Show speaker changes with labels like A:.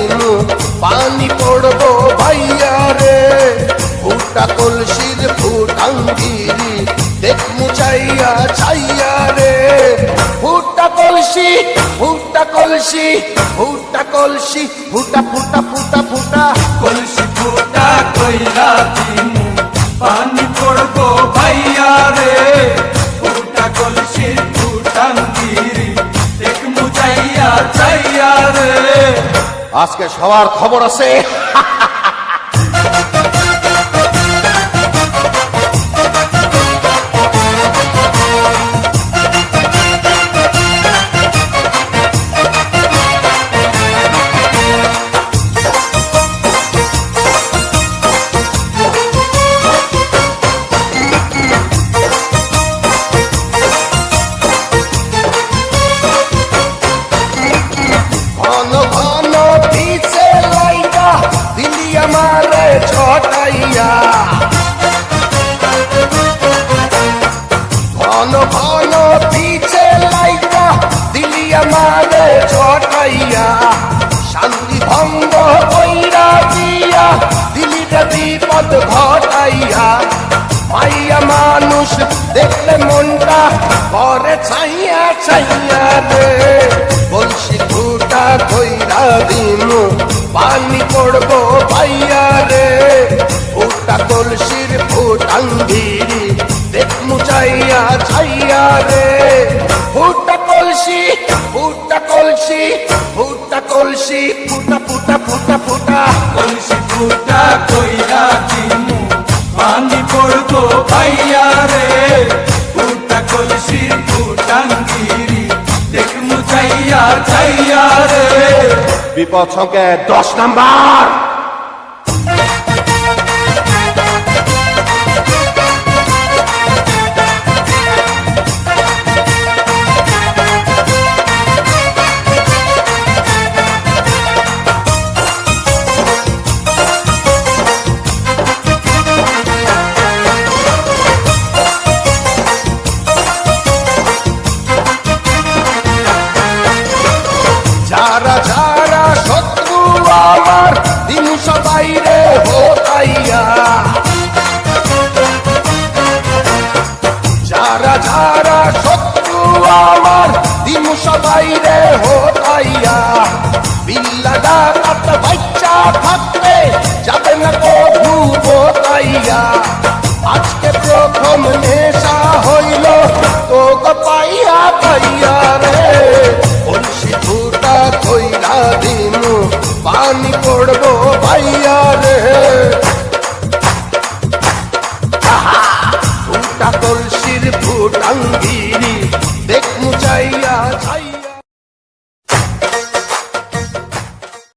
A: দিনু পানি পড়বো ভাইয়া রে ফুটা কলসির ফুটাঙ্গিরি দেখমু চাইয়া চাইয়া রে ফুটা কলসি ফুটা কলসি ফুটা কলসি ফুটা ফুটা ফুটা ফুটা
B: কলসি ফুটা কইরা দিমু পানি পড়বো ভাইয়া রে ফুটা কলসি ফুটাঙ্গিরি দেখমু চাইয়া চাইয়া রে।
A: আজকে সবার খবর আছে ঘন ঘন পিছে লাইগা দিলি আমারে ছটাইয়া ঘন ঘন পিছে লাইগা দিলি আমারে ছটাইয়া শান্তি ভঙ্গ কইরা দিয়া দিলি রে বিপদ ঘটাইয়া মাইয়া মানুষ দেখলে মনটা করে ছাইয়া ছাইয়া রে কলসি ফুটা কইরা দিনু পানি পড়বো ভাইয়া রে ফুটা কলসির ফুটাঙ্গিরি দেখমু চাইয়া ছাইয়া রে ফুটা কলসি ফুটা কলসি ফুটা কলসি ফুটা ফুটা ফুটা ফুটা
B: কলসি ফুটা কইরা দিমু পানি পড়বো ভাইয়া রে ফুটা কলসি ফুটাঙ্গিরি দেখমু চাইয়া চাইয়া রে।
A: বিপদ সংকেত 10 নাম্বার যারা যারা শত্রু আমার দিন সবাই রে হোতাইয়া যারা যারা শত্রু আমার দিন সবাই রে হোতাইয়া বিল্লা ডাকাত বাচ্চা থাকতে যাবে না কভু বোতাইয়া আজকে প্রথম নেশা হইল তো পাইয়া পাইয়া রে কলসি ফুটা কইরা দিনু পানি পড়বো ভাইয়া রে ফুটা কলসির ফুটাঙ্গিরি দেখমু চাইয়া চাইয়া